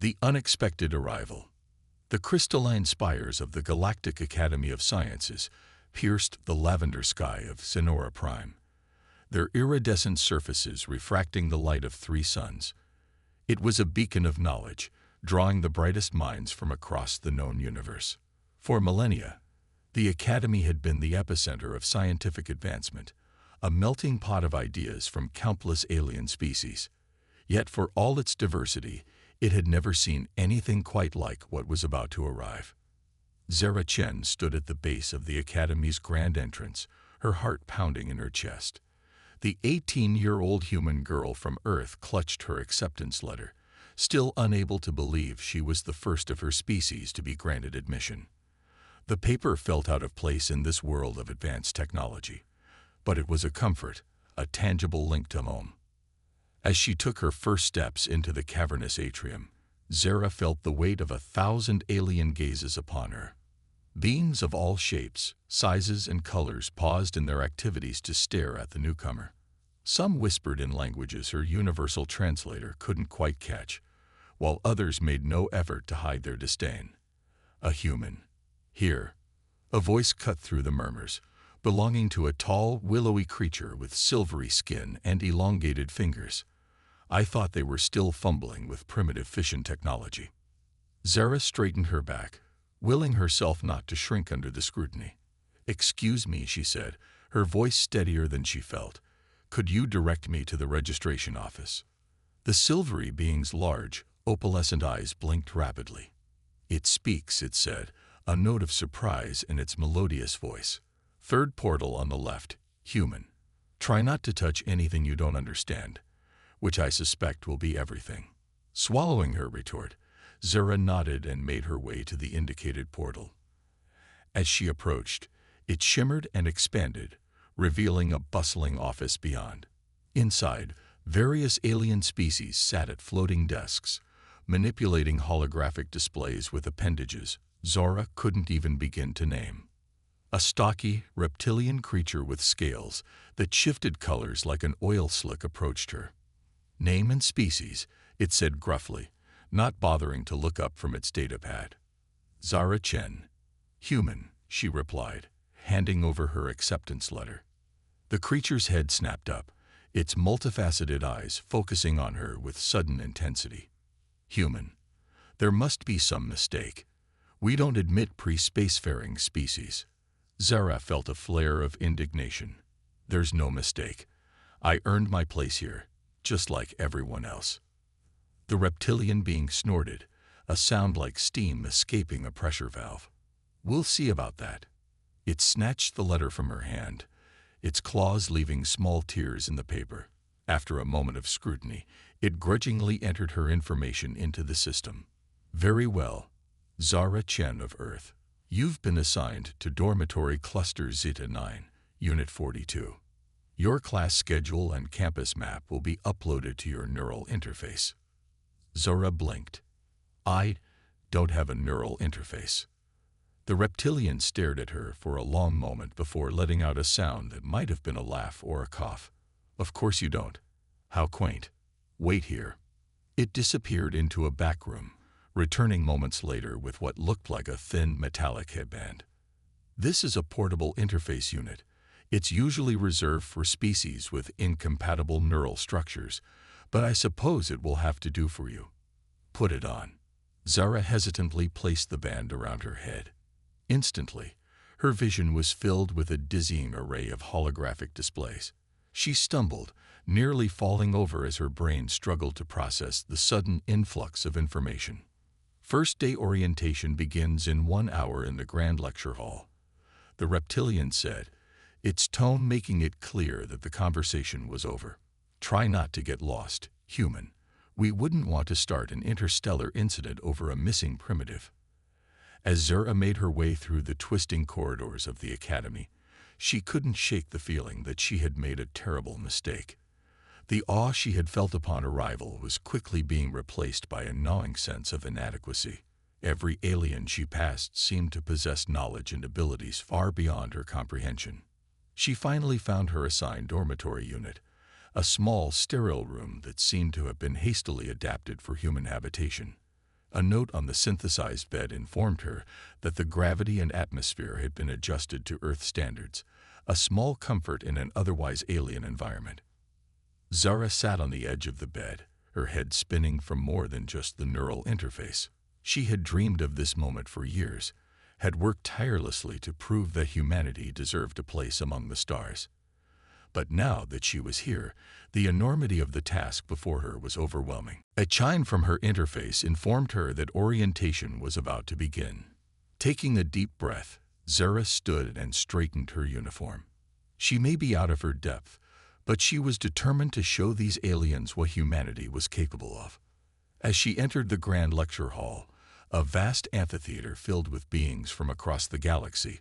The unexpected arrival. The crystalline spires of the Galactic Academy of Sciences pierced the lavender sky of Sonora Prime, their iridescent surfaces refracting the light of 3 suns. It was a beacon of knowledge, drawing the brightest minds from across the known universe. For millennia, the Academy had been the epicenter of scientific advancement, a melting pot of ideas from countless alien species. Yet for all its diversity, it had never seen anything quite like what was about to arrive. Zara Chen stood at the base of the Academy's grand entrance, her heart pounding in her chest. The 18-year-old human girl from Earth clutched her acceptance letter, still unable to believe she was the first of her species to be granted admission. The paper felt out of place in this world of advanced technology, but it was a comfort, a tangible link to home. As she took her first steps into the cavernous atrium, Zara felt the weight of 1,000 alien gazes upon her. Beings of all shapes, sizes, and colors paused in their activities to stare at the newcomer. Some whispered in languages her universal translator couldn't quite catch, while others made no effort to hide their disdain. A human. Here. A voice cut through the murmurs, belonging to a tall, willowy creature with silvery skin and elongated fingers. I thought they were still fumbling with primitive fission technology. Zara straightened her back, willing herself not to shrink under the scrutiny. "Excuse me," she said, her voice steadier than she felt. "Could you direct me to the registration office?" The silvery being's large, opalescent eyes blinked rapidly. "It speaks," it said, a note of surprise in its melodious voice. "Third portal on the left, human. Try not to touch anything you don't understand, which I suspect will be everything." Swallowing her retort, Zara nodded and made her way to the indicated portal. As she approached, it shimmered and expanded, revealing a bustling office beyond. Inside, various alien species sat at floating desks, manipulating holographic displays with appendages Zara couldn't even begin to name. A stocky, reptilian creature with scales that shifted colors like an oil slick approached her. "Name and species," it said gruffly, not bothering to look up from its datapad. "Zara Chen." "Human," she replied, handing over her acceptance letter. The creature's head snapped up, its multifaceted eyes focusing on her with sudden intensity. "Human. There must be some mistake. We don't admit pre-spacefaring species." Zara felt a flare of indignation. "There's no mistake. I earned my place here, just like everyone else." The reptilian being snorted, a sound like steam escaping a pressure valve. "We'll see about that." It snatched the letter from her hand, its claws leaving small tears in the paper. After a moment of scrutiny, it grudgingly entered her information into the system. "Very well. Zara Chen of Earth. You've been assigned to Dormitory Cluster Zeta 9, Unit 42. Your class schedule and campus map will be uploaded to your neural interface." Zara blinked. "I don't have a neural interface." The reptilian stared at her for a long moment before letting out a sound that might have been a laugh or a cough. "Of course you don't. How quaint. Wait here." It disappeared into a back room, returning moments later with what looked like a thin metallic headband. "This is a portable interface unit. It's usually reserved for species with incompatible neural structures, but I suppose it will have to do for you. Put it on." Zara hesitantly placed the band around her head. Instantly, her vision was filled with a dizzying array of holographic displays. She stumbled, nearly falling over as her brain struggled to process the sudden influx of information. First day orientation begins in 1 hour in the Grand Lecture Hall, the reptilian said, its tone making it clear that the conversation was over. "Try not to get lost, human. We wouldn't want to start an interstellar incident over a missing primitive." As Zara made her way through the twisting corridors of the Academy, she couldn't shake the feeling that she had made a terrible mistake. The awe she had felt upon arrival was quickly being replaced by a gnawing sense of inadequacy. Every alien she passed seemed to possess knowledge and abilities far beyond her comprehension. She finally found her assigned dormitory unit, a small, sterile room that seemed to have been hastily adapted for human habitation. A note on the synthesized bed informed her that the gravity and atmosphere had been adjusted to Earth standards, a small comfort in an otherwise alien environment. Zara sat on the edge of the bed, her head spinning from more than just the neural interface. She had dreamed of this moment for years, had worked tirelessly to prove that humanity deserved a place among the stars. But now that she was here, the enormity of the task before her was overwhelming. A chime from her interface informed her that orientation was about to begin. Taking a deep breath, Zara stood and straightened her uniform. She may be out of her depth, but she was determined to show these aliens what humanity was capable of. As she entered the grand lecture hall, a vast amphitheater filled with beings from across the galaxy,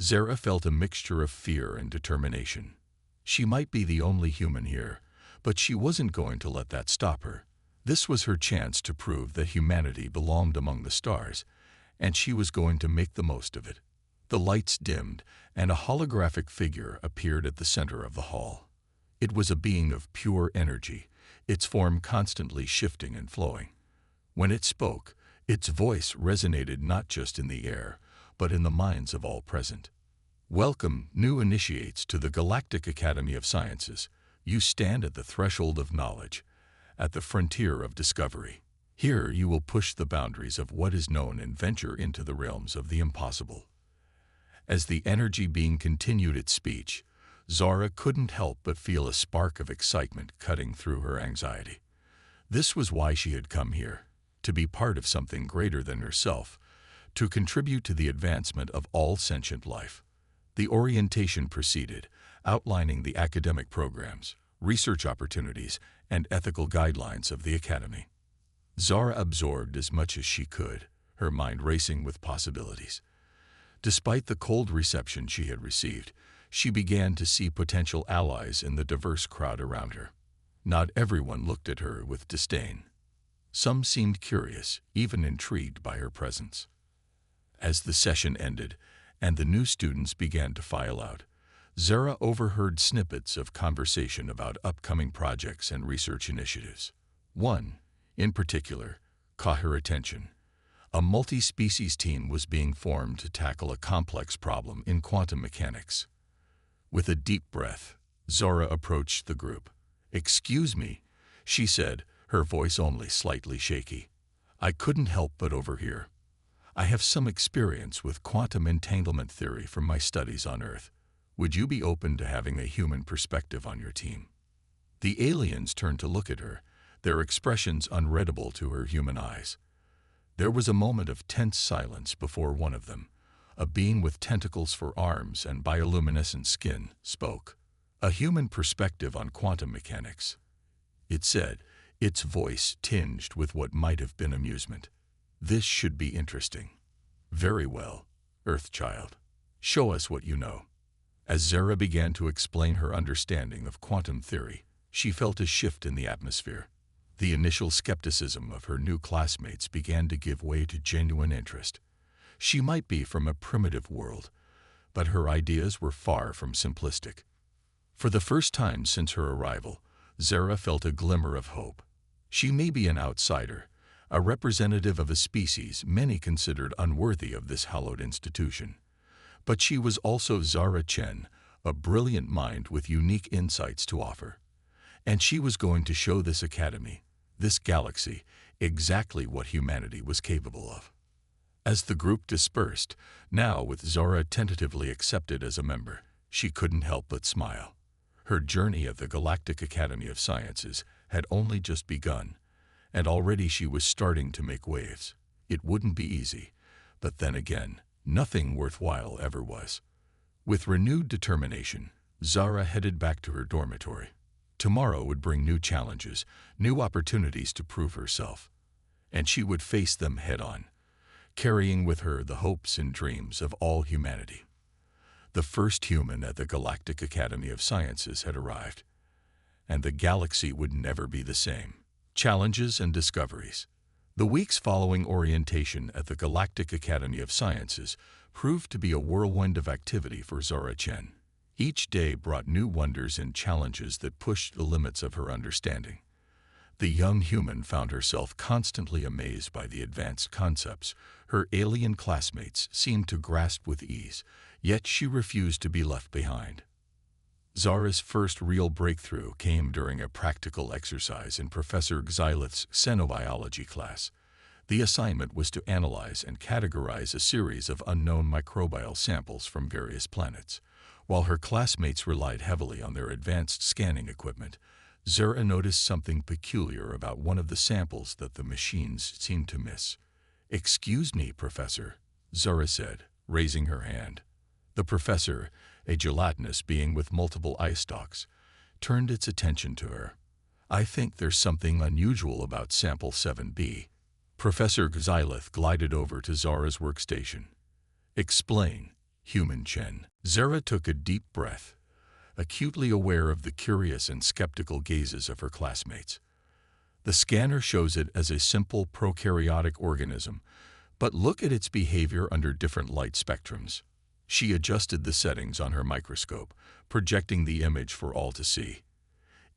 Zara felt a mixture of fear and determination. She might be the only human here, but she wasn't going to let that stop her. This was her chance to prove that humanity belonged among the stars, and she was going to make the most of it. The lights dimmed, and a holographic figure appeared at the center of the hall. It was a being of pure energy, its form constantly shifting and flowing. When it spoke, its voice resonated not just in the air, but in the minds of all present. Welcome, new initiates, to the Galactic Academy of Sciences. You stand at the threshold of knowledge, at the frontier of discovery. Here you will push the boundaries of what is known and venture into the realms of the impossible. As the energy being continued its speech, Zara couldn't help but feel a spark of excitement cutting through her anxiety. This was why she had come here, to be part of something greater than herself, to contribute to the advancement of all sentient life. The orientation proceeded, outlining the academic programs, research opportunities, and ethical guidelines of the Academy. Zara absorbed as much as she could, her mind racing with possibilities. Despite the cold reception she had received, she began to see potential allies in the diverse crowd around her. Not everyone looked at her with disdain. Some seemed curious, even intrigued by her presence. As the session ended, and the new students began to file out, Zara overheard snippets of conversation about upcoming projects and research initiatives. One, in particular, caught her attention. A multi-species team was being formed to tackle a complex problem in quantum mechanics. With a deep breath, Zara approached the group. "Excuse me," she said, her voice only slightly shaky. "I couldn't help but overhear. I have some experience with quantum entanglement theory from my studies on Earth. Would you be open to having a human perspective on your team?" The aliens turned to look at her, their expressions unreadable to her human eyes. There was a moment of tense silence before one of them, a being with tentacles for arms and bioluminescent skin, spoke. "A human perspective on quantum mechanics," it said, its voice tinged with what might have been amusement. "This should be interesting." "Very well, Earthchild. Show us what you know." As Zara began to explain her understanding of quantum theory, she felt a shift in the atmosphere. The initial skepticism of her new classmates began to give way to genuine interest. She might be from a primitive world, but her ideas were far from simplistic. For the first time since her arrival, Zara felt a glimmer of hope. She may be an outsider, a representative of a species many considered unworthy of this hallowed institution. But she was also Zara Chen, a brilliant mind with unique insights to offer. And she was going to show this academy, this galaxy, exactly what humanity was capable of. As the group dispersed, now with Zara tentatively accepted as a member, she couldn't help but smile. Her journey at the Galactic Academy of Sciences had only just begun, and already she was starting to make waves. It wouldn't be easy, but then again, nothing worthwhile ever was. With renewed determination, Zara headed back to her dormitory. Tomorrow would bring new challenges, new opportunities to prove herself, and she would face them head-on, carrying with her the hopes and dreams of all humanity. The first human at the Galactic Academy of Sciences had arrived, and the galaxy would never be the same. Challenges and discoveries. The weeks following orientation at the Galactic Academy of Sciences proved to be a whirlwind of activity for Zara Chen. Each day brought new wonders and challenges that pushed the limits of her understanding. The young human found herself constantly amazed by the advanced concepts her alien classmates seemed to grasp with ease, yet she refused to be left behind. Zara's first real breakthrough came during a practical exercise in Professor Xylith's xenobiology class. The assignment was to analyze and categorize a series of unknown microbial samples from various planets. While her classmates relied heavily on their advanced scanning equipment, Zara noticed something peculiar about one of the samples that the machines seemed to miss. "Excuse me, Professor," Zara said, raising her hand. The professor, a gelatinous being with multiple eye stalks, turned its attention to her. "I think there's something unusual about sample 7B. Professor Xylith glided over to Zara's workstation. "Explain, human Chen." Zara took a deep breath, acutely aware of the curious and skeptical gazes of her classmates. "The scanner shows it as a simple prokaryotic organism, but look at its behavior under different light spectrums." She adjusted the settings on her microscope, projecting the image for all to see.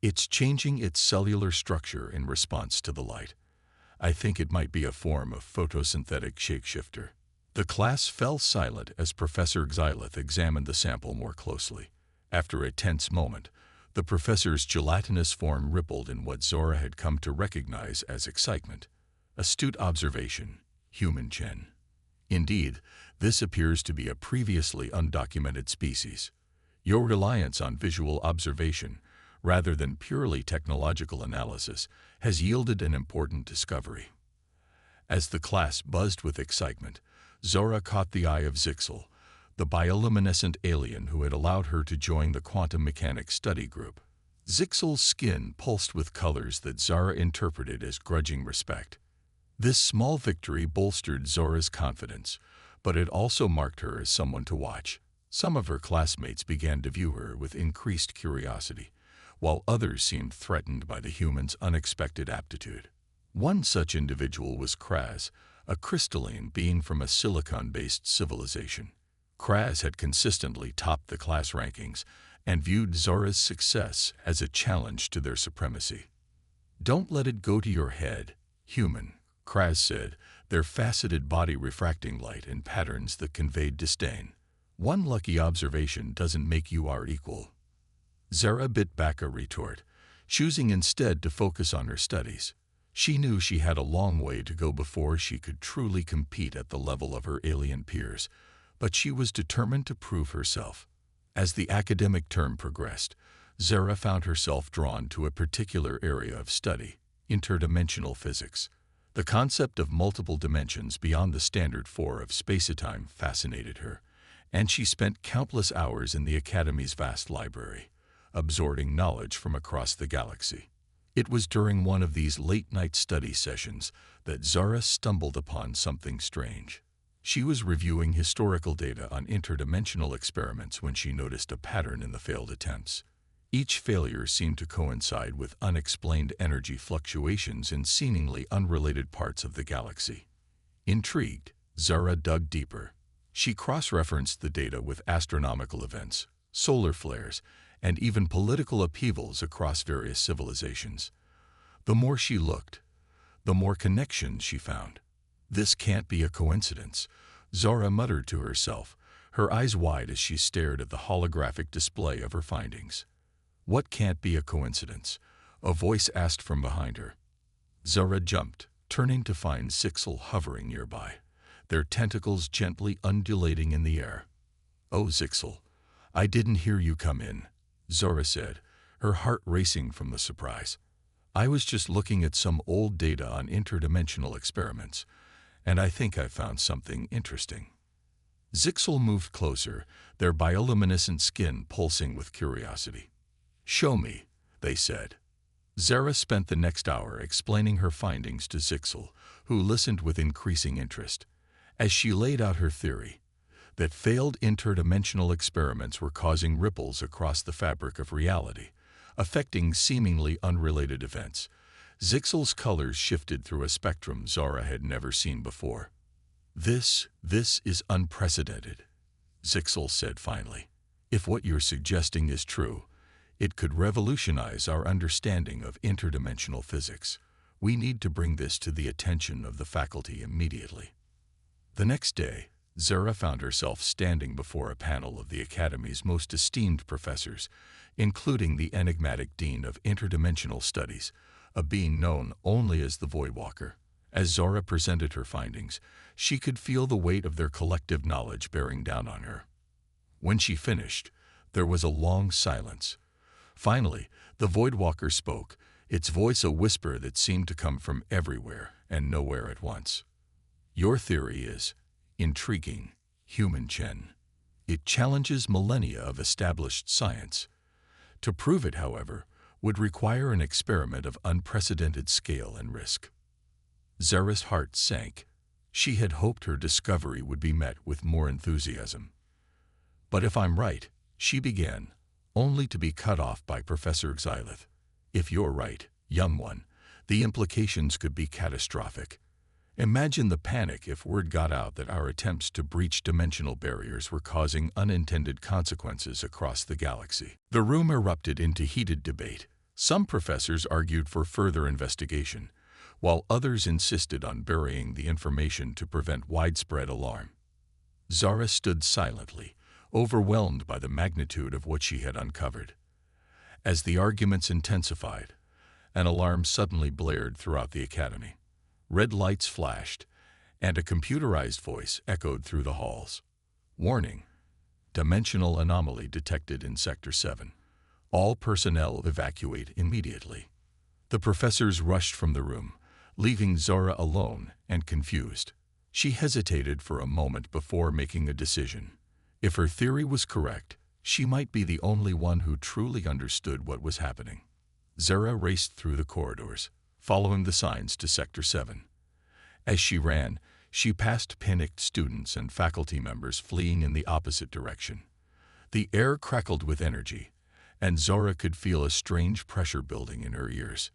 "It's changing its cellular structure in response to the light. I think it might be a form of photosynthetic shapeshifter." The class fell silent as Professor Xylith examined the sample more closely. After a tense moment, the professor's gelatinous form rippled in what Zara had come to recognize as excitement. "Astute observation, human Chen. Indeed, this appears to be a previously undocumented species. Your reliance on visual observation, rather than purely technological analysis, has yielded an important discovery." As the class buzzed with excitement, Zara caught the eye of Zixel, the bioluminescent alien who had allowed her to join the quantum mechanics study group. Zixel's skin pulsed with colors that Zara interpreted as grudging respect. This small victory bolstered Zora's confidence, but it also marked her as someone to watch. Some of her classmates began to view her with increased curiosity, while others seemed threatened by the human's unexpected aptitude. One such individual was Kraz, a crystalline being from a silicon-based civilization. Kraz had consistently topped the class rankings and viewed Zora's success as a challenge to their supremacy. "Don't let it go to your head, human," Kraz said, their faceted body refracting light in patterns that conveyed disdain. "One lucky observation doesn't make you our equal." Zara bit back a retort, choosing instead to focus on her studies. She knew she had a long way to go before she could truly compete at the level of her alien peers, but she was determined to prove herself. As the academic term progressed, Zara found herself drawn to a particular area of study, interdimensional physics. The concept of multiple dimensions beyond the standard four of spacetime fascinated her, and she spent countless hours in the Academy's vast library, absorbing knowledge from across the galaxy. It was during one of these late-night study sessions that Zara stumbled upon something strange. She was reviewing historical data on interdimensional experiments when she noticed a pattern in the failed attempts. Each failure seemed to coincide with unexplained energy fluctuations in seemingly unrelated parts of the galaxy. Intrigued, Zara dug deeper. She cross-referenced the data with astronomical events, solar flares, and even political upheavals across various civilizations. The more she looked, the more connections she found. "This can't be a coincidence," Zara muttered to herself, her eyes wide as she stared at the holographic display of her findings. "What can't be a coincidence?" a voice asked from behind her. Zara jumped, turning to find Zixel hovering nearby, their tentacles gently undulating in the air. "Oh, Zixel, I didn't hear you come in," Zara said, her heart racing from the surprise. "I was just looking at some old data on interdimensional experiments, and I think I found something interesting." Zixel moved closer, their bioluminescent skin pulsing with curiosity. "Show me," they said. Zara spent the next hour explaining her findings to Zixel, who listened with increasing interest. As she laid out her theory, that failed interdimensional experiments were causing ripples across the fabric of reality, affecting seemingly unrelated events, Zixel's colors shifted through a spectrum Zara had never seen before. This is unprecedented," Zixel said finally. "If what you're suggesting is true, It could revolutionize our understanding of interdimensional physics. We need to bring this to the attention of the faculty immediately. The next day, Zara found herself standing before a panel of the Academy's most esteemed professors, including the enigmatic Dean of Interdimensional Studies, a being known only as the Voidwalker. As Zara presented her findings, she could feel the weight of their collective knowledge bearing down on her. When she finished, there was a long silence. Finally, the Voidwalker spoke, its voice a whisper that seemed to come from everywhere and nowhere at once. Your theory is intriguing, Human Chen. It challenges millennia of established science. To prove it, however, would require an experiment of unprecedented scale and risk. Zara's heart sank. She had hoped her discovery would be met with more enthusiasm. But if I'm right, she began, only to be cut off by Professor Xylith. If you're right, young one, the implications could be catastrophic. Imagine the panic if word got out that our attempts to breach dimensional barriers were causing unintended consequences across the galaxy. The room erupted into heated debate. Some professors argued for further investigation, while others insisted on burying the information to prevent widespread alarm. Zara stood silently, overwhelmed by the magnitude of what she had uncovered. As the arguments intensified, an alarm suddenly blared throughout the Academy. Red lights flashed, and a computerized voice echoed through the halls. Warning: dimensional anomaly detected in Sector 7. All personnel evacuate immediately. The professors rushed from the room, leaving Zara alone and confused. She hesitated for a moment before making a decision. If her theory was correct, she might be the only one who truly understood what was happening. Zara raced through the corridors, following the signs to Sector 7. As she ran, she passed panicked students and faculty members fleeing in the opposite direction. The air crackled with energy, and Zara could feel a strange pressure building in her ears.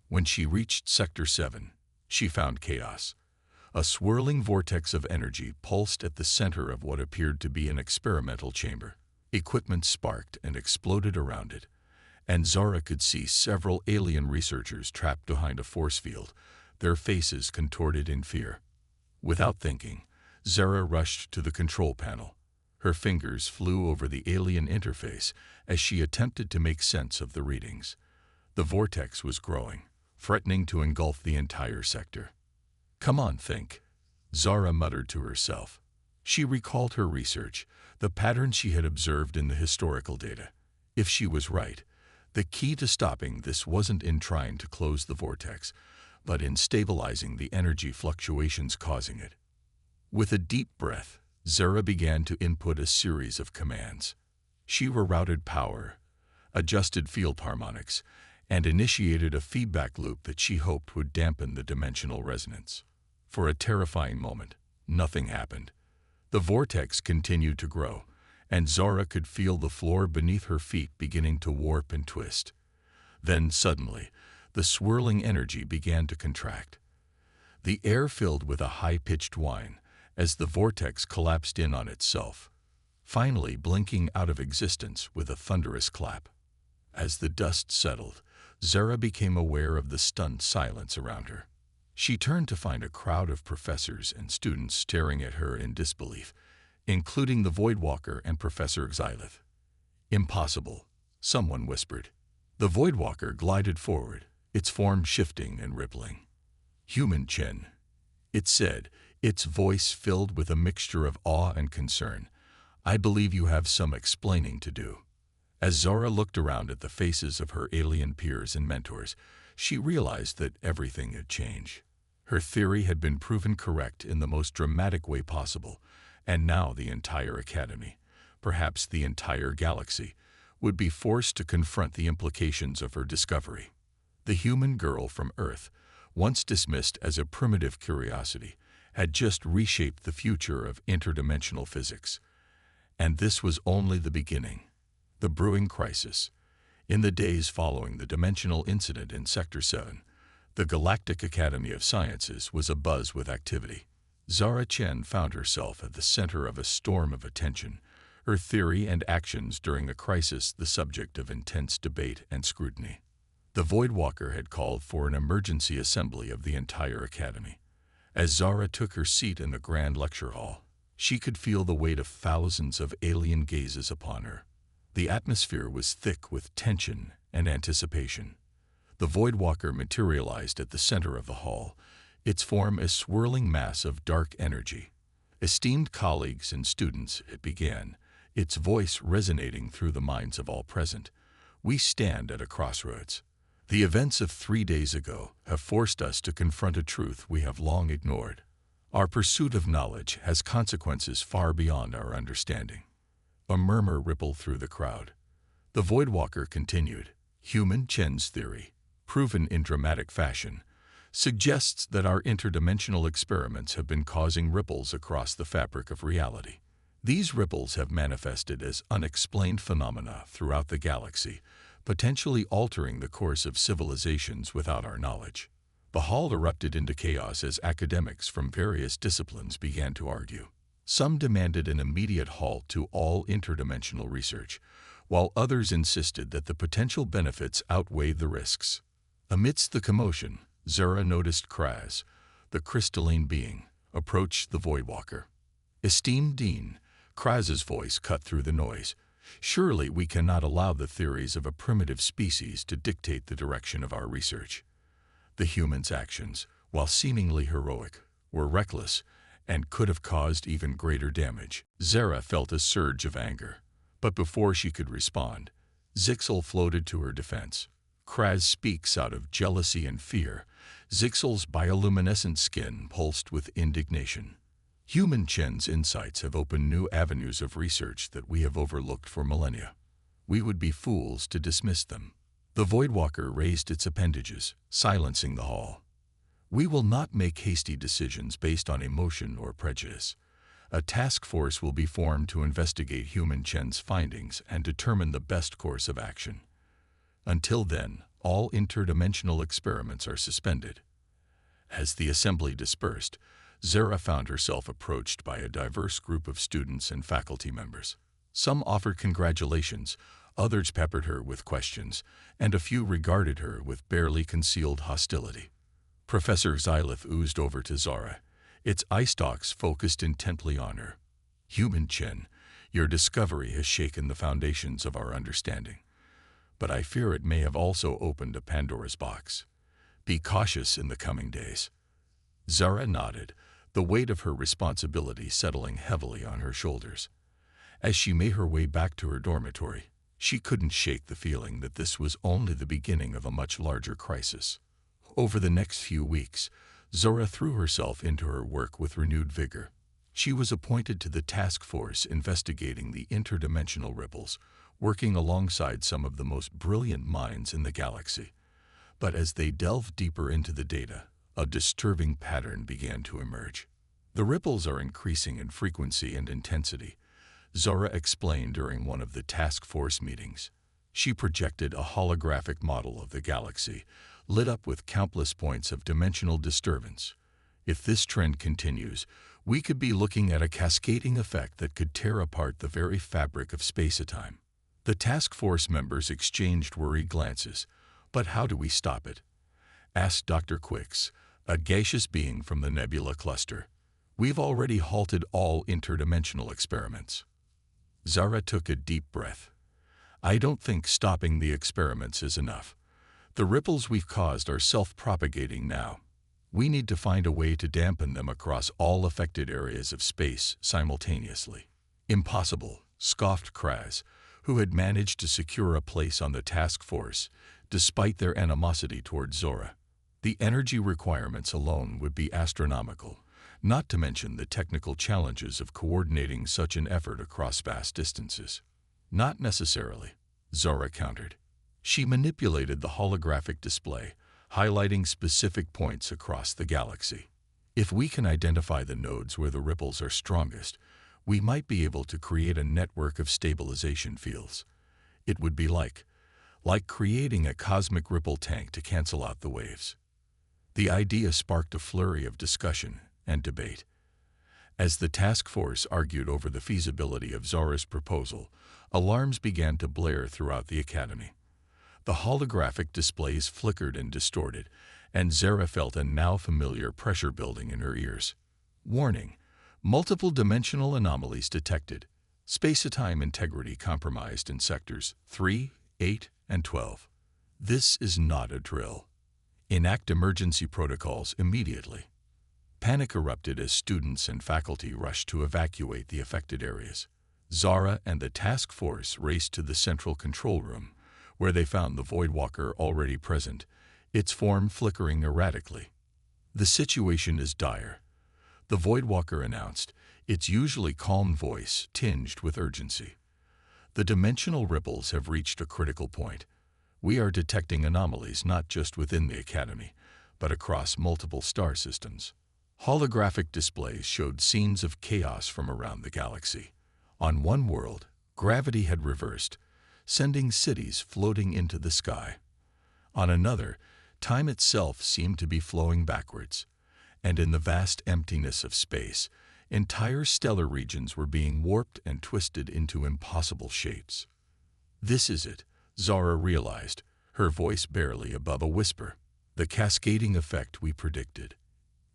When she reached Sector 7, she found chaos. A swirling vortex of energy pulsed at the center of what appeared to be an experimental chamber. Equipment sparked and exploded around it, and Zara could see several alien researchers trapped behind a force field, their faces contorted in fear. Without thinking, Zara rushed to the control panel. Her fingers flew over the alien interface as she attempted to make sense of the readings. The vortex was growing, threatening to engulf the entire sector. "Come on, think," Zara muttered to herself. She recalled her research, the patterns she had observed in the historical data. If she was right, the key to stopping this wasn't in trying to close the vortex, but in stabilizing the energy fluctuations causing it. With a deep breath, Zara began to input a series of commands. She rerouted power, adjusted field harmonics, and initiated a feedback loop that she hoped would dampen the dimensional resonance. For a terrifying moment, nothing happened. The vortex continued to grow, and Zara could feel the floor beneath her feet beginning to warp and twist. Then suddenly, the swirling energy began to contract. The air filled with a high-pitched whine as the vortex collapsed in on itself, finally blinking out of existence with a thunderous clap. As the dust settled, Zara became aware of the stunned silence around her. She turned to find a crowd of professors and students staring at her in disbelief, including the Voidwalker and Professor Xylith. "Impossible," someone whispered. The Voidwalker glided forward, its form shifting and rippling. "Human Chen," it said, its voice filled with a mixture of awe and concern. "I believe you have some explaining to do." As Zara looked around at the faces of her alien peers and mentors, she realized that everything had changed. Her theory had been proven correct in the most dramatic way possible, and now the entire Academy, perhaps the entire galaxy, would be forced to confront the implications of her discovery. The human girl from Earth, once dismissed as a primitive curiosity, had just reshaped the future of interdimensional physics. And this was only the beginning. The brewing crisis. In the days following the dimensional incident in Sector 7, the Galactic Academy of Sciences was abuzz with activity. Zara Chen found herself at the center of a storm of attention, her theory and actions during a crisis the subject of intense debate and scrutiny. The Voidwalker had called for an emergency assembly of the entire Academy. As Zara took her seat in the grand lecture hall, she could feel the weight of thousands of alien gazes upon her. The atmosphere was thick with tension and anticipation. The Voidwalker materialized at the center of the hall, its form a swirling mass of dark energy. Esteemed colleagues and students, it began, its voice resonating through the minds of all present. We stand at a crossroads. The events of 3 days ago have forced us to confront a truth we have long ignored. Our pursuit of knowledge has consequences far beyond our understanding. A murmur rippled through the crowd. The Voidwalker continued. Human Chen's theory, proven in dramatic fashion, suggests that our interdimensional experiments have been causing ripples across the fabric of reality. These ripples have manifested as unexplained phenomena throughout the galaxy, potentially altering the course of civilizations without our knowledge. The hall erupted into chaos as academics from various disciplines began to argue. Some demanded an immediate halt to all interdimensional research, while others insisted that the potential benefits outweighed the risks. Amidst the commotion, Zara noticed Kraz, the crystalline being, approach the Voidwalker. Esteemed Dean, Kraz's voice cut through the noise. Surely we cannot allow the theories of a primitive species to dictate the direction of our research. The humans' actions, while seemingly heroic, were reckless and could have caused even greater damage. Zara felt a surge of anger, but before she could respond, Zixel floated to her defense. Kraz speaks out of jealousy and fear. Zixel's bioluminescent skin pulsed with indignation. Human Chen's insights have opened new avenues of research that we have overlooked for millennia. We would be fools to dismiss them. The Voidwalker raised its appendages, silencing the hall. We will not make hasty decisions based on emotion or prejudice. A task force will be formed to investigate Human Chen's findings and determine the best course of action. Until then, all interdimensional experiments are suspended. As the assembly dispersed, Zara found herself approached by a diverse group of students and faculty members. Some offered congratulations, others peppered her with questions, and a few regarded her with barely concealed hostility. Professor Xylith oozed over to Zara, its eye stalks focused intently on her. Human Chen, your discovery has shaken the foundations of our understanding. But I fear it may have also opened a Pandora's box. Be cautious in the coming days. Zara nodded, the weight of her responsibility settling heavily on her shoulders. As she made her way back to her dormitory, she couldn't shake the feeling that this was only the beginning of a much larger crisis. Over the next few weeks, Zora threw herself into her work with renewed vigor. She was appointed to the task force investigating the interdimensional ripples, working alongside some of the most brilliant minds in the galaxy. But as they delved deeper into the data, a disturbing pattern began to emerge. The ripples are increasing in frequency and intensity, Zora explained during one of the task force meetings. She projected a holographic model of the galaxy, lit up with countless points of dimensional disturbance. If this trend continues, we could be looking at a cascading effect that could tear apart the very fabric of space-time. The task force members exchanged worried glances. But how do we stop it? Asked Dr. Quicks, a gaseous being from the nebula cluster. We've already halted all interdimensional experiments. Zara took a deep breath. I don't think stopping the experiments is enough. The ripples we've caused are self-propagating now. We need to find a way to dampen them across all affected areas of space simultaneously. Impossible, scoffed Kraz, who had managed to secure a place on the task force, despite their animosity toward Zora. The energy requirements alone would be astronomical, not to mention the technical challenges of coordinating such an effort across vast distances. Not necessarily, Zora countered. She manipulated the holographic display, highlighting specific points across the galaxy. If we can identify the nodes where the ripples are strongest, we might be able to create a network of stabilization fields. It would be like creating a cosmic ripple tank to cancel out the waves. The idea sparked a flurry of discussion and debate. As the task force argued over the feasibility of Zara's proposal, alarms began to blare throughout the academy. The holographic displays flickered and distorted, and Zara felt a now familiar pressure building in her ears. Warning: multiple dimensional anomalies detected. Space-time integrity compromised in sectors 3, 8, and 12. This is not a drill. Enact emergency protocols immediately. Panic erupted as students and faculty rushed to evacuate the affected areas. Zara and the task force raced to the central control room, where they found the Voidwalker already present, its form flickering erratically. "The situation is dire," the Voidwalker announced, its usually calm voice tinged with urgency. "The dimensional ripples have reached a critical point. We are detecting anomalies not just within the Academy, but across multiple star systems." Holographic displays showed scenes of chaos from around the galaxy. On one world, gravity had reversed, sending cities floating into the sky. On another, time itself seemed to be flowing backwards. And in the vast emptiness of space, entire stellar regions were being warped and twisted into impossible shapes. "This is it," Zara realized, her voice barely above a whisper. "The cascading effect we predicted.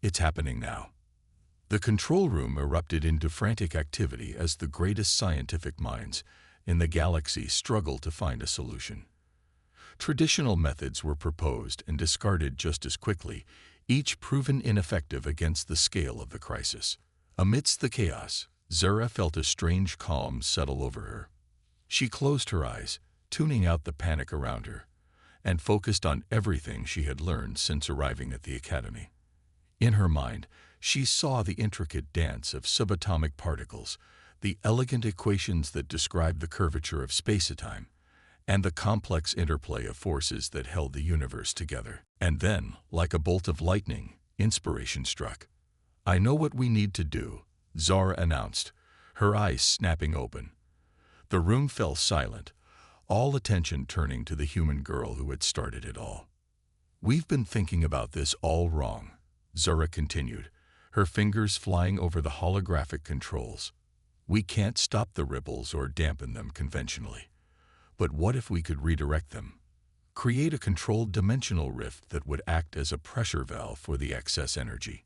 It's happening now." The control room erupted into frantic activity as the greatest scientific minds in the galaxy struggled to find a solution. Traditional methods were proposed and discarded just as quickly, each proven ineffective against the scale of the crisis. Amidst the chaos, Zara felt a strange calm settle over her. She closed her eyes, tuning out the panic around her, and focused on everything she had learned since arriving at the Academy. In her mind, she saw the intricate dance of subatomic particles, the elegant equations that described the curvature of space-time, and the complex interplay of forces that held the universe together. And then, like a bolt of lightning, inspiration struck. "I know what we need to do," Zara announced, her eyes snapping open. The room fell silent, all attention turning to the human girl who had started it all. "We've been thinking about this all wrong," Zara continued, her fingers flying over the holographic controls. "We can't stop the ripples or dampen them conventionally. But what if we could redirect them? Create a controlled dimensional rift that would act as a pressure valve for the excess energy."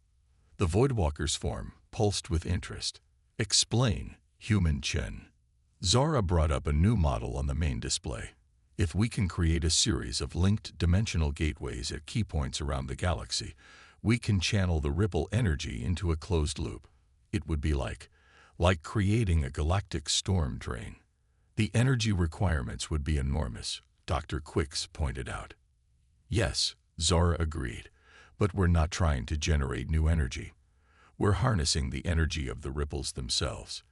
The Voidwalker's form pulsed with interest. "Explain, human Chen." Zara brought up a new model on the main display. "If we can create a series of linked dimensional gateways at key points around the galaxy, we can channel the ripple energy into a closed loop. It would be like creating a galactic storm drain. The energy requirements would be enormous," Dr. Quicks pointed out. "Yes," Zara agreed, "but we're not trying to generate new energy. We're harnessing the energy of the ripples themselves.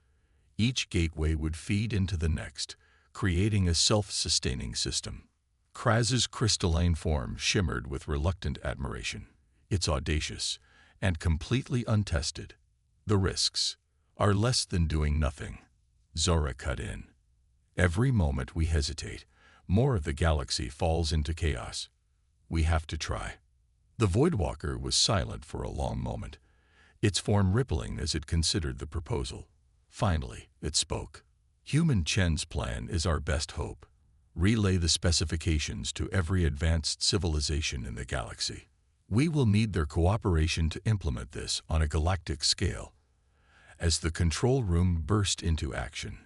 Each gateway would feed into the next, creating a self-sustaining system." Kraz's crystalline form shimmered with reluctant admiration. "It's audacious and completely untested. The risks are less than doing nothing." Zara cut in. "Every moment we hesitate, more of the galaxy falls into chaos. We have to try." The Voidwalker was silent for a long moment, its form rippling as it considered the proposal. Finally, it spoke. "Human Chen's plan is our best hope. Relay the specifications to every advanced civilization in the galaxy. We will need their cooperation to implement this on a galactic scale." As the control room burst into action,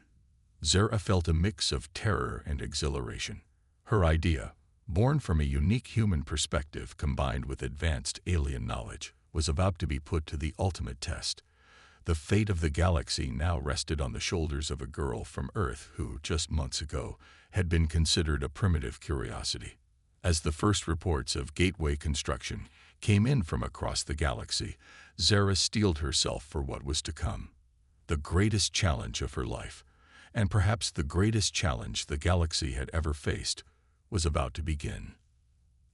Zara felt a mix of terror and exhilaration. Her idea, born from a unique human perspective combined with advanced alien knowledge, was about to be put to the ultimate test. The fate of the galaxy now rested on the shoulders of a girl from Earth who, just months ago, had been considered a primitive curiosity. As the first reports of gateway construction came in from across the galaxy, Zara steeled herself for what was to come. The greatest challenge of her life, and perhaps the greatest challenge the galaxy had ever faced, was about to begin.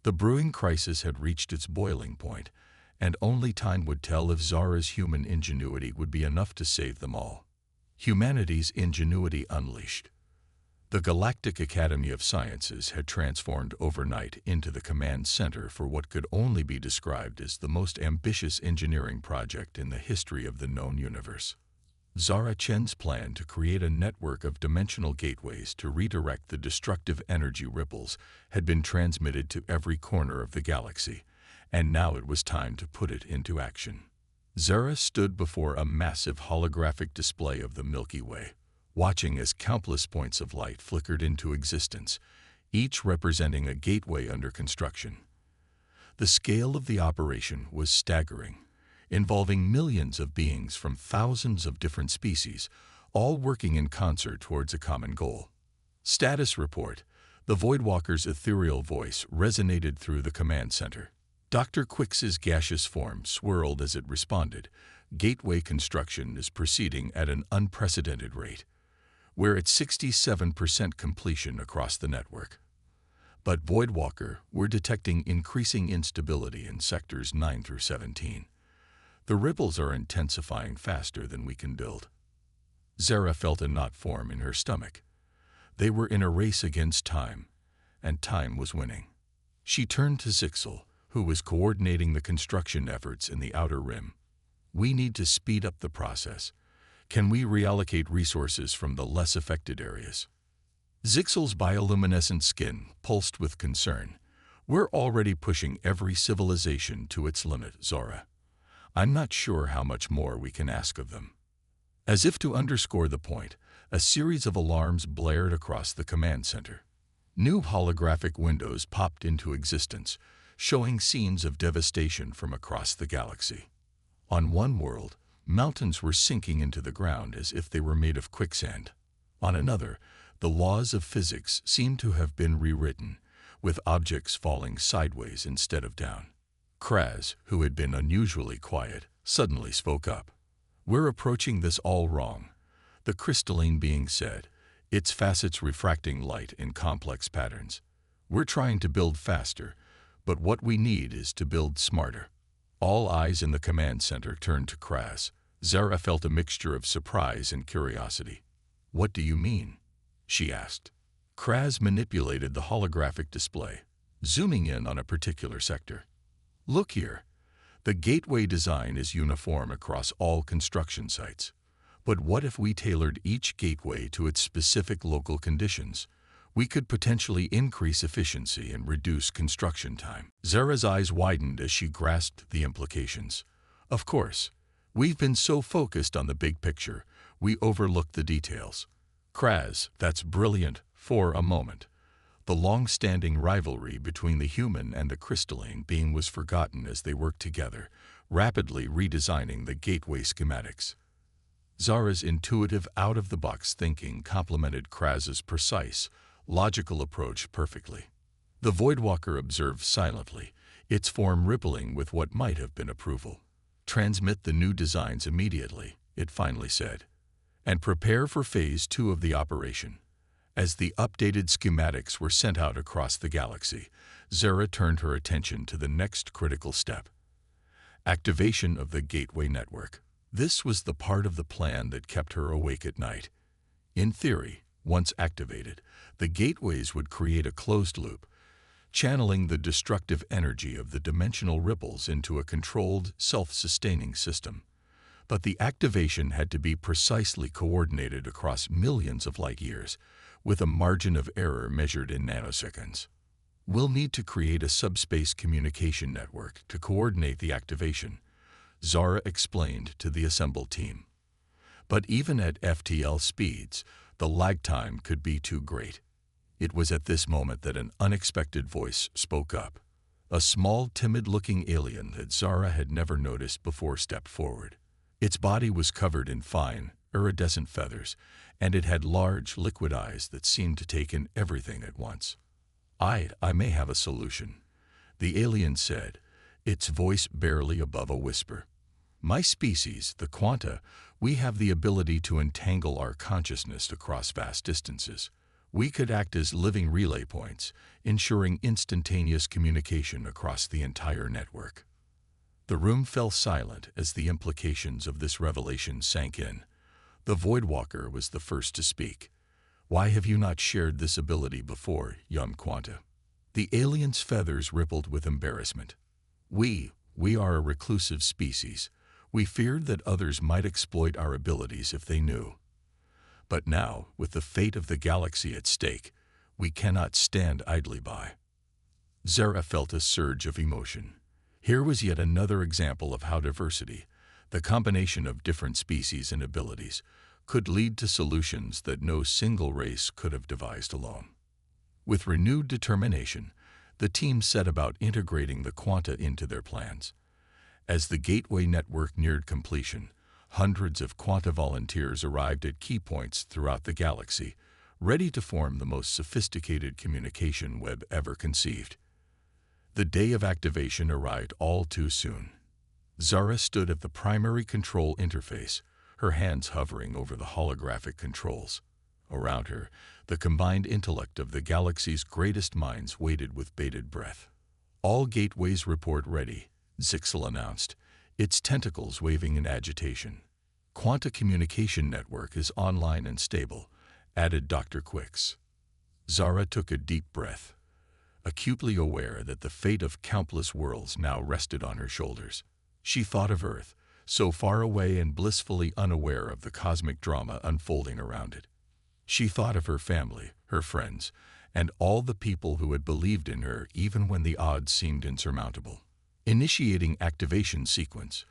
The brewing crisis had reached its boiling point, and only time would tell if Zara's human ingenuity would be enough to save them all. Humanity's ingenuity unleashed. The Galactic Academy of Sciences had transformed overnight into the command center for what could only be described as the most ambitious engineering project in the history of the known universe. Zara Chen's plan to create a network of dimensional gateways to redirect the destructive energy ripples had been transmitted to every corner of the galaxy, and now it was time to put it into action. Zara stood before a massive holographic display of the Milky Way, watching as countless points of light flickered into existence, each representing a gateway under construction. The scale of the operation was staggering, involving millions of beings from thousands of different species, all working in concert towards a common goal. Status report. The Voidwalker's ethereal voice resonated through the command center. Dr. Quix's gaseous form swirled as it responded. Gateway construction is proceeding at an unprecedented rate. We're at 67% completion across the network. But Voidwalker, we're detecting increasing instability in sectors 9 through 17. The ripples are intensifying faster than we can build. Zara felt a knot form in her stomach. They were in a race against time, and time was winning. She turned to Zixel, who was coordinating the construction efforts in the outer rim. We need to speed up the process. Can we reallocate resources from the less affected areas? Zixel's bioluminescent skin pulsed with concern. We're already pushing every civilization to its limit, Zora. I'm not sure how much more we can ask of them. As if to underscore the point, a series of alarms blared across the command center. New holographic windows popped into existence, showing scenes of devastation from across the galaxy. On one world, mountains were sinking into the ground as if they were made of quicksand. On another, the laws of physics seemed to have been rewritten, with objects falling sideways instead of down. Kraz, who had been unusually quiet, suddenly spoke up. We're approaching this all wrong, the crystalline being said, its facets refracting light in complex patterns. We're trying to build faster, but what we need is to build smarter. All eyes in the command center turned to Kraz. Zara felt a mixture of surprise and curiosity. What do you mean? She asked. Kraz manipulated the holographic display, zooming in on a particular sector. Look here. The gateway design is uniform across all construction sites. But what if we tailored each gateway to its specific local conditions? We could potentially increase efficiency and reduce construction time. Zara's eyes widened as she grasped the implications. Of course, we've been so focused on the big picture, we overlooked the details. Kraz, that's brilliant for a moment. The long-standing rivalry between the human and the crystalline being was forgotten as they worked together, rapidly redesigning the gateway schematics. Zara's intuitive, out-of-the-box thinking complemented Kraz's precise, logical approach perfectly. The Voidwalker observed silently, its form rippling with what might have been approval. Transmit the new designs immediately, it finally said, and prepare for Phase 2 of the operation. As the updated schematics were sent out across the galaxy, Zara turned her attention to the next critical step: activation of the gateway network. This was the part of the plan that kept her awake at night. In theory, once activated, the gateways would create a closed loop, channeling the destructive energy of the dimensional ripples into a controlled, self-sustaining system. But the activation had to be precisely coordinated across millions of light years, with a margin of error measured in nanoseconds. We'll need to create a subspace communication network to coordinate the activation, Zara explained to the assembled team. But even at FTL speeds, the lag time could be too great. It was at this moment that an unexpected voice spoke up. A small, timid-looking alien that Zara had never noticed before stepped forward. Its body was covered in fine, iridescent feathers, and it had large, liquid eyes that seemed to take in everything at once. I may have a solution," the alien said, its voice barely above a whisper. "My species, the Quanta, we have the ability to entangle our consciousness across vast distances. We could act as living relay points, ensuring instantaneous communication across the entire network." The room fell silent as the implications of this revelation sank in. The Voidwalker was the first to speak. Why have you not shared this ability before, young Quanta? The alien's feathers rippled with embarrassment. We are a reclusive species. We feared that others might exploit our abilities if they knew. But now, with the fate of the galaxy at stake, we cannot stand idly by. Zara felt a surge of emotion. Here was yet another example of how diversity, the combination of different species and abilities, could lead to solutions that no single race could have devised alone. With renewed determination, the team set about integrating the Quanta into their plans. As the Gateway network neared completion, hundreds of Quanta volunteers arrived at key points throughout the galaxy, ready to form the most sophisticated communication web ever conceived. The day of activation arrived all too soon. Zara stood at the primary control interface, her hands hovering over the holographic controls. Around her, the combined intellect of the galaxy's greatest minds waited with bated breath. "All gateways report ready," Zixel announced, its tentacles waving in agitation. "Quanta communication network is online and stable," added Dr. Quix. Zara took a deep breath, acutely aware that the fate of countless worlds now rested on her shoulders. She thought of Earth, so far away and blissfully unaware of the cosmic drama unfolding around it. She thought of her family, her friends, and all the people who had believed in her even when the odds seemed insurmountable. Initiating activation sequence,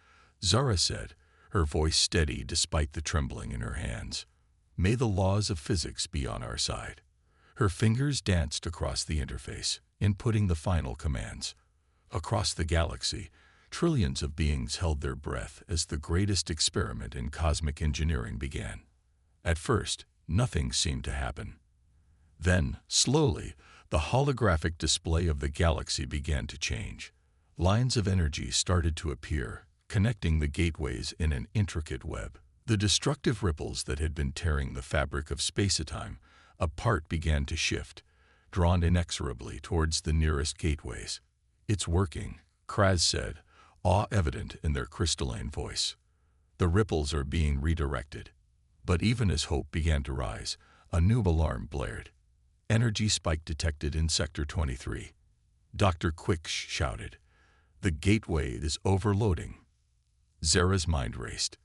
Zara said, her voice steady despite the trembling in her hands. "May the laws of physics be on our side." Her fingers danced across the interface, inputting the final commands. Across the galaxy, trillions of beings held their breath as the greatest experiment in cosmic engineering began. At first, nothing seemed to happen. Then, slowly, the holographic display of the galaxy began to change. Lines of energy started to appear, connecting the gateways in an intricate web. The destructive ripples that had been tearing the fabric of space-time apart began to shift, drawn inexorably towards the nearest gateways. "It's working," Kraz said, awe evident in their crystalline voice. "The ripples are being redirected." But even as hope began to rise, a new alarm blared. "Energy spike detected in Sector 23. Dr. Quix shouted. "The gateway is overloading." Zara's mind raced.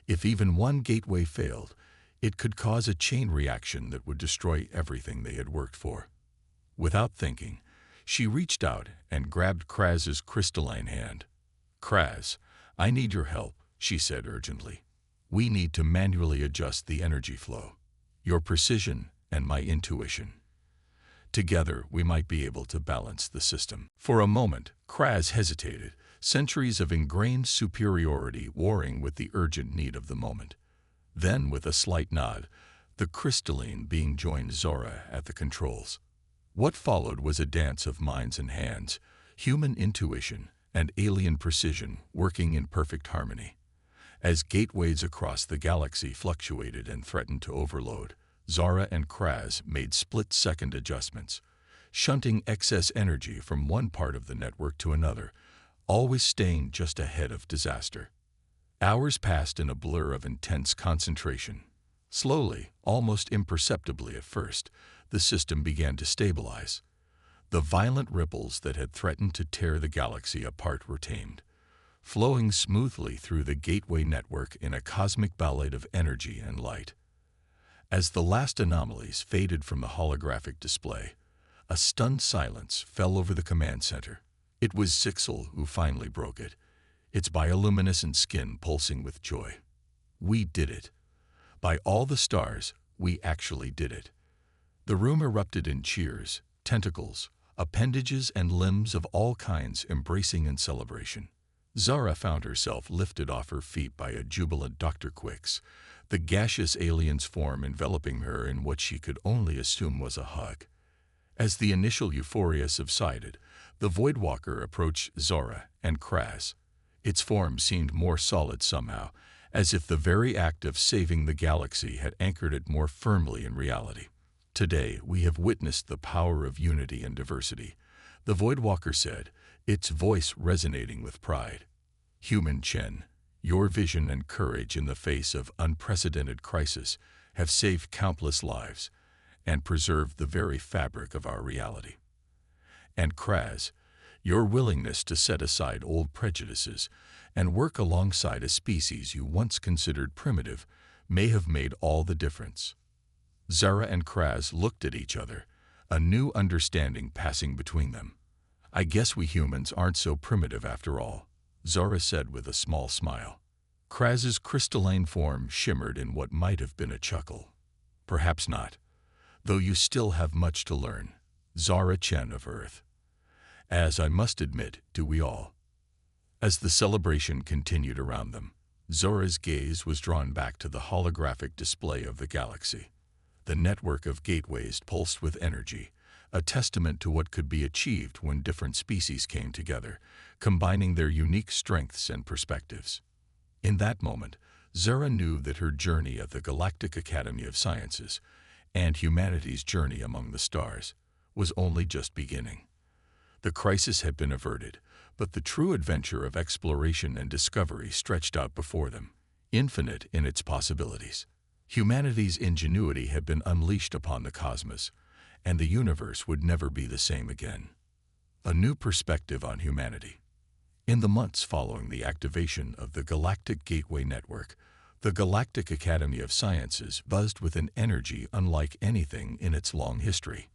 If even one gateway failed, it could cause a chain reaction that would destroy everything they had worked for. Without thinking, she reached out and grabbed Kraz's crystalline hand. "Kraz, I need your help," she said urgently. "We need to manually adjust the energy flow. Your precision and my intuition. Together, we might be able to balance the system." For a moment, Kraz hesitated, centuries of ingrained superiority warring with the urgent need of the moment. Then, with a slight nod, the crystalline being joined Zora at the controls. What followed was a dance of minds and hands, human intuition and alien precision working in perfect harmony. As gateways across the galaxy fluctuated and threatened to overload, Zara and Kraz made split-second adjustments, shunting excess energy from one part of the network to another, always staying just ahead of disaster. Hours passed in a blur of intense concentration. Slowly, almost imperceptibly at first, the system began to stabilize. The violent ripples that had threatened to tear the galaxy apart were tamed, flowing smoothly through the gateway network in a cosmic ballet of energy and light. As the last anomalies faded from the holographic display, a stunned silence fell over the command center. It was Zixel who finally broke it, its bioluminescent skin pulsing with joy. "We did it. By all the stars, we actually did it." The room erupted in cheers, tentacles, appendages and limbs of all kinds embracing in celebration. Zara found herself lifted off her feet by a jubilant Dr. Quix, the gaseous alien's form enveloping her in what she could only assume was a hug. As the initial euphoria subsided, the Voidwalker approached Zora and Kraz. Its form seemed more solid somehow, as if the very act of saving the galaxy had anchored it more firmly in reality. "Today we have witnessed the power of unity and diversity," the Voidwalker said, its voice resonating with pride. "Human Chen, your vision and courage in the face of unprecedented crisis have saved countless lives, and preserve the very fabric of our reality. And Kraz, your willingness to set aside old prejudices and work alongside a species you once considered primitive may have made all the difference. Zara and Kraz looked at each other, a new understanding passing between them. I guess we humans aren't so primitive after all, Zara said with a small smile. Kraz's crystalline form shimmered in what might have been a chuckle. Perhaps not, though you still have much to learn, Zara Chen of Earth. As I must admit, do we all. As the celebration continued around them, Zora's gaze was drawn back to the holographic display of the galaxy. The network of gateways pulsed with energy, a testament to what could be achieved when different species came together, combining their unique strengths and perspectives. In that moment, Zara knew that her journey at the Galactic Academy of Sciences, and humanity's journey among the stars, was only just beginning. The crisis had been averted, but the true adventure of exploration and discovery stretched out before them, infinite in its possibilities. Humanity's ingenuity had been unleashed upon the cosmos, and the universe would never be the same again. A new perspective on humanity. In the months following the activation of the Galactic Gateway Network, the Galactic Academy of Sciences buzzed with an energy unlike anything in its long history.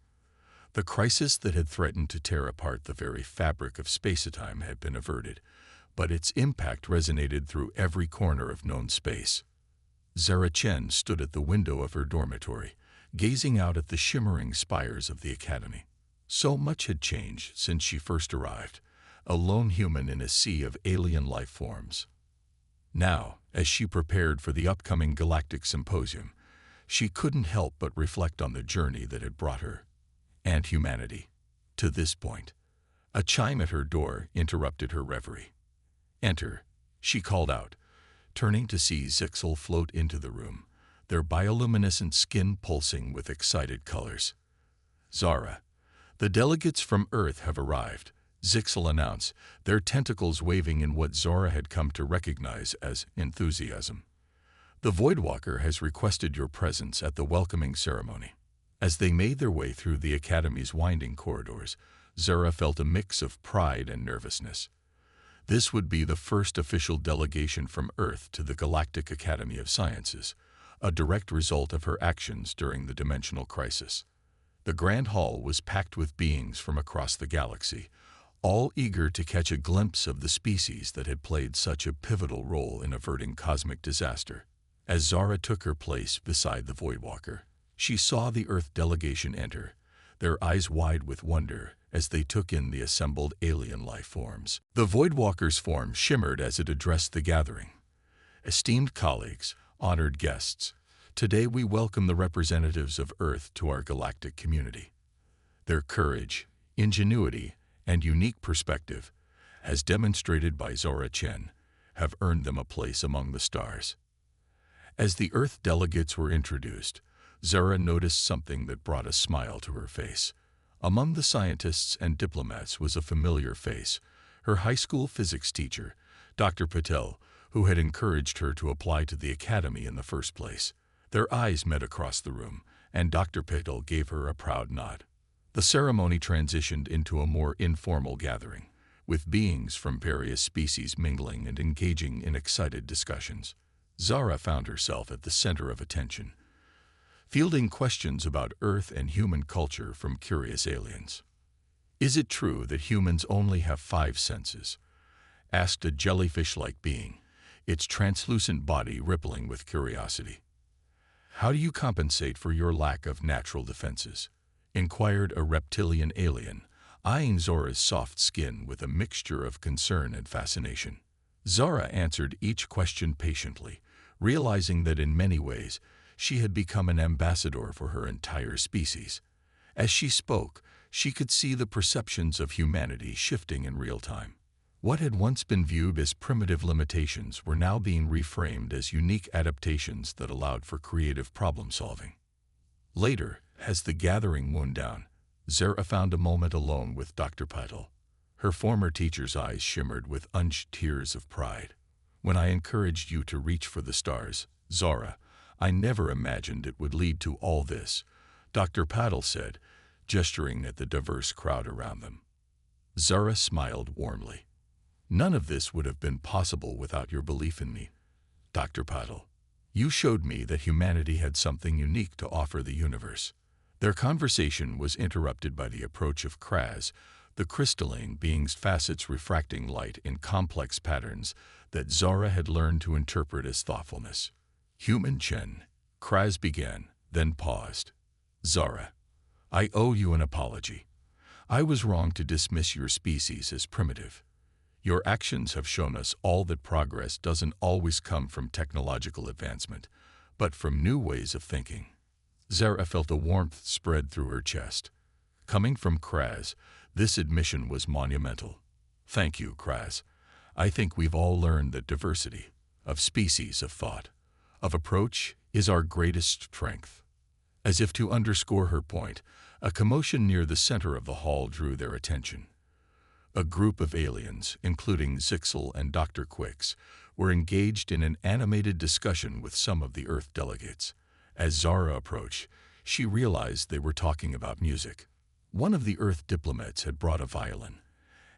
The crisis that had threatened to tear apart the very fabric of space-time had been averted, but its impact resonated through every corner of known space. Zara Chen stood at the window of her dormitory, gazing out at the shimmering spires of the academy. So much had changed since she first arrived, a lone human in a sea of alien life forms. Now, as she prepared for the upcoming Galactic Symposium, she couldn't help but reflect on the journey that had brought her, and humanity, to this point. A chime at her door interrupted her reverie. "Enter," she called out, turning to see Zixel float into the room, their bioluminescent skin pulsing with excited colors. "Zara, the delegates from Earth have arrived," Zixel announced, their tentacles waving in what Zara had come to recognize as enthusiasm. "The Voidwalker has requested your presence at the welcoming ceremony." As they made their way through the Academy's winding corridors, Zara felt a mix of pride and nervousness. This would be the first official delegation from Earth to the Galactic Academy of Sciences, a direct result of her actions during the dimensional crisis. The Grand Hall was packed with beings from across the galaxy, all eager to catch a glimpse of the species that had played such a pivotal role in averting cosmic disaster. As Zara took her place beside the Voidwalker, she saw the Earth delegation enter, their eyes wide with wonder as they took in the assembled alien life forms. The Voidwalker's form shimmered as it addressed the gathering. "Esteemed colleagues, honored guests, today we welcome the representatives of Earth to our galactic community. Their courage, ingenuity, and unique perspective, as demonstrated by Zara Chen, have earned them a place among the stars." As the Earth delegates were introduced, Zara noticed something that brought a smile to her face. Among the scientists and diplomats was a familiar face, her high school physics teacher, Dr. Patel, who had encouraged her to apply to the academy in the first place. Their eyes met across the room, and Dr. Patel gave her a proud nod. The ceremony transitioned into a more informal gathering, with beings from various species mingling and engaging in excited discussions. Zara found herself at the center of attention, fielding questions about Earth and human culture from curious aliens. "Is it true that humans only have 5 senses?" asked a jellyfish-like being, its translucent body rippling with curiosity. "How do you compensate for your lack of natural defenses?" inquired a reptilian alien, eyeing Zora's soft skin with a mixture of concern and fascination. Zara answered each question patiently, realizing that in many ways, she had become an ambassador for her entire species. As she spoke, she could see the perceptions of humanity shifting in real time. What had once been viewed as primitive limitations were now being reframed as unique adaptations that allowed for creative problem-solving. Later, as the gathering wound down, Zara found a moment alone with Dr. Patel. Her former teacher's eyes shimmered with unshed tears of pride. "When I encouraged you to reach for the stars, Zara, I never imagined it would lead to all this," Dr. Paddle said, gesturing at the diverse crowd around them. Zara smiled warmly. None of this would have been possible without your belief in me, Dr. Paddle. You showed me that humanity had something unique to offer the universe. Their conversation was interrupted by the approach of Kraz, the crystalline being's facets refracting light in complex patterns that Zara had learned to interpret as thoughtfulness. Human Chen, Kraz began, then paused. Zara, I owe you an apology. I was wrong to dismiss your species as primitive. Your actions have shown us all that progress doesn't always come from technological advancement, but from new ways of thinking. Zara felt a warmth spread through her chest. Coming from Kraz, this admission was monumental. Thank you, Kraz. I think we've all learned that diversity, of species, of thought, of approach, is our greatest strength. As if to underscore her point, a commotion near the center of the hall drew their attention. A group of aliens, including Zixel and Dr. Quicks, were engaged in an animated discussion with some of the Earth delegates. As Zara approached, she realized they were talking about music. One of the Earth diplomats had brought a violin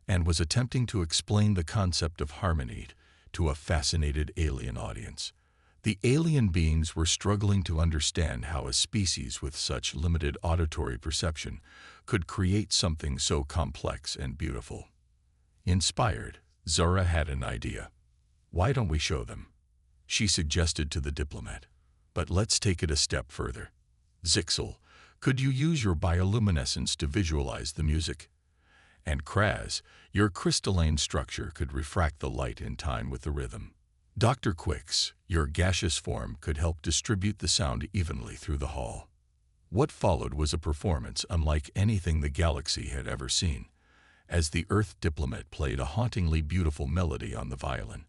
and was attempting to explain the concept of harmony to a fascinated alien audience. The alien beings were struggling to understand how a species with such limited auditory perception could create something so complex and beautiful. Inspired, Zara had an idea. Why don't we show them? She suggested to the diplomat. But let's take it a step further. Zixel, could you use your bioluminescence to visualize the music? And Kraz, your crystalline structure could refract the light in time with the rhythm. Dr. Quicks, your gaseous form could help distribute the sound evenly through the hall. What followed was a performance unlike anything the galaxy had ever seen. As the Earth diplomat played a hauntingly beautiful melody on the violin,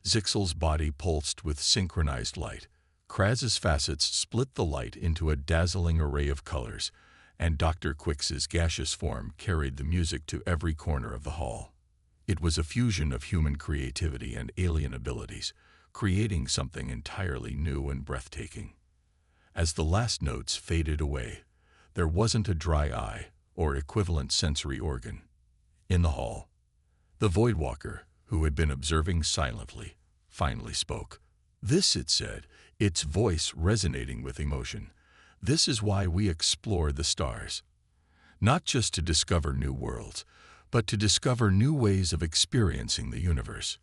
Zixel's body pulsed with synchronized light. Kraz's facets split the light into a dazzling array of colors, and Dr. Quicks's gaseous form carried the music to every corner of the hall. It was a fusion of human creativity and alien abilities, creating something entirely new and breathtaking. As the last notes faded away, there wasn't a dry eye or equivalent sensory organ. In the hall, the Voidwalker, who had been observing silently, finally spoke. This, it said, its voice resonating with emotion. This is why we explore the stars. Not just to discover new worlds, but to discover new ways of experiencing the universe.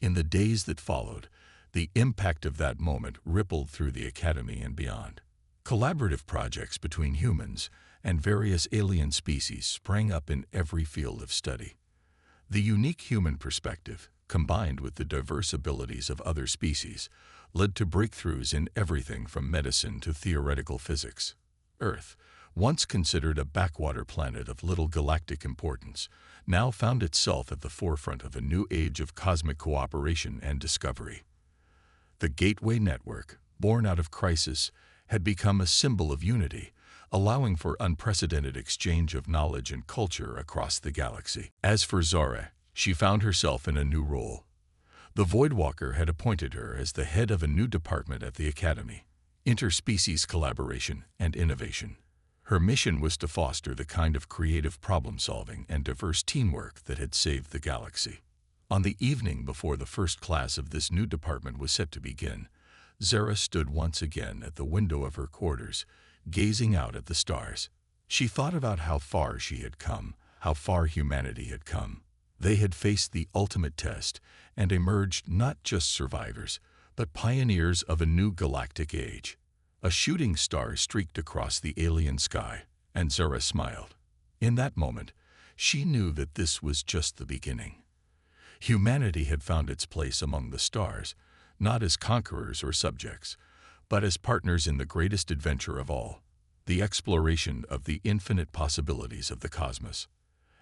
In the days that followed, the impact of that moment rippled through the Academy and beyond. Collaborative projects between humans and various alien species sprang up in every field of study. The unique human perspective, combined with the diverse abilities of other species, led to breakthroughs in everything from medicine to theoretical physics. Earth, once considered a backwater planet of little galactic importance, now found itself at the forefront of a new age of cosmic cooperation and discovery. The Gateway Network, born out of crisis, had become a symbol of unity, allowing for unprecedented exchange of knowledge and culture across the galaxy. As for Zara, she found herself in a new role. The Voidwalker had appointed her as the head of a new department at the Academy, interspecies collaboration and innovation. Her mission was to foster the kind of creative problem-solving and diverse teamwork that had saved the galaxy. On the evening before the first class of this new department was set to begin, Zara stood once again at the window of her quarters, gazing out at the stars. She thought about how far she had come, how far humanity had come. They had faced the ultimate test and emerged not just survivors, but pioneers of a new galactic age. A shooting star streaked across the alien sky, and Zara smiled. In that moment, she knew that this was just the beginning. Humanity had found its place among the stars, not as conquerors or subjects, but as partners in the greatest adventure of all, the exploration of the infinite possibilities of the cosmos.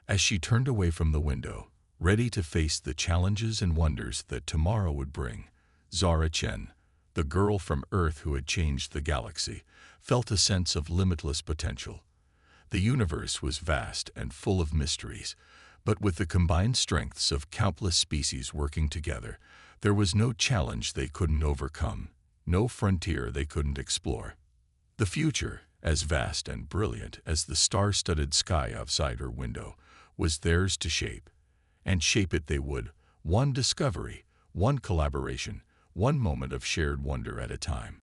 As she turned away from the window, ready to face the challenges and wonders that tomorrow would bring, Zara Chen, the girl from Earth who had changed the galaxy, felt a sense of limitless potential. The universe was vast and full of mysteries, but with the combined strengths of countless species working together, there was no challenge they couldn't overcome, no frontier they couldn't explore. The future, as vast and brilliant as the star-studded sky outside her window, was theirs to shape. And shape it they would, one discovery, one collaboration, one moment of shared wonder at a time.